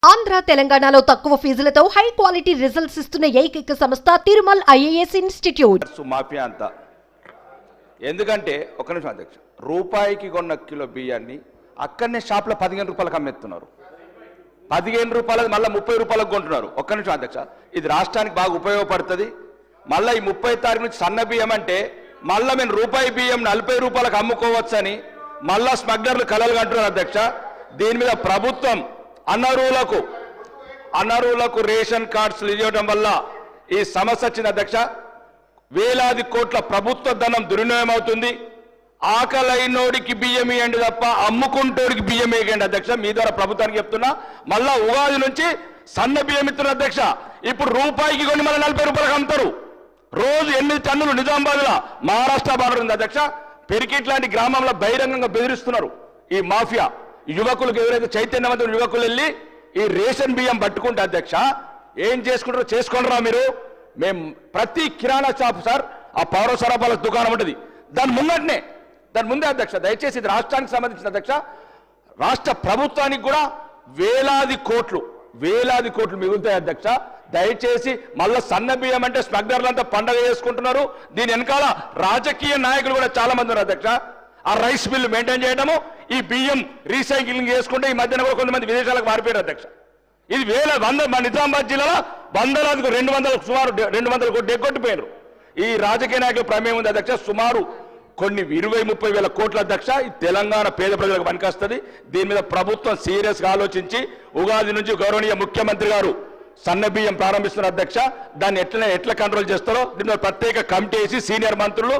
ఆంధ్ర తెలంగాణలో తక్కువ ఫీజులతో high quality results ఇస్తున్న ఏకైక సంస్థ తిరుమల్ ఐఏఎస్ ఇన్స్టిట్యూట్. మాఫియా అంతా ఎందుకంటే ఒక నిమిషం అధ్యక్ష, రూపాయికి కొన్న కిలో బియ్యాన్ని అక్కడనే షాప్లో 15 రూపాయలకు అమ్మేస్తున్నారు. 15 రూపాయలు మళ్ళీ 30 రూపాయలకు కొంటున్నారు. ఒక్క నిమిషం అధ్యక్ష, ఇది రాష్ట్రానికి బాగా ఉపయోగపడుతుంది. మళ్ళీ ఈ 30 తారీఖు నుంచి సన్న బియ్యం అంటే మళ్ళీ మేము రూపాయి బియ్యం 40 రూపాయలకు అమ్ముకోవచ్చని మళ్ళా స్మగ్లర్లు కలలు కంటున్నారు అధ్యక్ష. దీని మీద ప్రభుత్వం అనర్హులకు రేషన్ కార్డ్స్ ఇవ్వడం వల్ల ఈ సమస్య వచ్చింది అధ్యక్ష. వేలాది కోట్ల ప్రభుత్వ ధనం దుర్వినియోగం అవుతుంది. ఆకలైనోడికి బియ్యం ఇవ్వండి తప్ప అమ్ముకుంటోడికి బియ్యం వేయండి అధ్యక్ష. మీ ద్వారా ప్రభుత్వానికి చెప్తున్నా. మళ్ళా ఉగాది నుంచి సన్న బియ్యం ఇస్తున్నారు అధ్యక్ష. ఇప్పుడు రూపాయికి కొన్ని మళ్ళీ 40 రూపాయలకు అమ్ముతారు. రోజు 8 టన్నులు నిజామాబాద్లో మహారాష్ట్ర బార్డర్ ఉంది అధ్యక్ష. పెరికిట్ లాంటి గ్రామంలో బహిరంగంగా బెదిరిస్తున్నారు ఈ మాఫియా. యువకులకు ఎవరైతే చైతన్యవంతులు యువకులు వెళ్ళి ఈ రేషన్ బియ్యం పట్టుకుంటే అధ్యక్ష ఏం చేసుకుంటారో చేసుకోండిరా మీరు. మేము ప్రతి కిరాణా షాప్ సార్ ఆ పౌర సరఫరాల దుకాణం ఉంటుంది, దాని ముందే అధ్యక్ష. దయచేసి ఇది రాష్ట్రానికి సంబంధించిన అధ్యక్ష. రాష్ట్ర ప్రభుత్వానికి కూడా వేలాది కోట్లు మిగులుతాయి అధ్యక్ష. దయచేసి మళ్ళీ సన్న బియ్యం అంటే స్మగ్లర్లంతా పండగ చేసుకుంటున్నారు. దీని వెనకాల రాజకీయ నాయకులు కూడా చాలా మంది ఉన్నారు అధ్యక్ష. ఆ రైస్ మిల్లు మెయింటైన్ చేయడము, ఈ బియ్యం రీసైక్లింగ్ చేసుకుంటే ఈ మధ్యన కూడా కొంతమంది విదేశాలకు మారిపోయారు అధ్యక్ష. ఇది మన నిజామాబాద్ జిల్లాలో వందలాదికి 200 సుమారు 200 కోట్లు ఎగ్గొట్టిపోయారు. ఈ రాజకీయ నాయకుల ప్రమేయం ఉంది అధ్యక్ష. సుమారు కొన్ని 20-30 వేల కోట్ల అధ్యక్ష. ఈ తెలంగాణ పేద ప్రజలకు పనికొస్తుంది. దీని మీద ప్రభుత్వం సీరియస్గా ఆలోచించి ఉగాది నుంచి గౌరవనీయ ముఖ్యమంత్రి గారు సన్న బియ్యం ప్రారంభిస్తున్నారు అధ్యక్ష. దాన్ని ఎట్లా కంట్రోల్ చేస్తారో దీని మీద ప్రత్యేక కమిటీ వేసి సీనియర్ మంత్రులు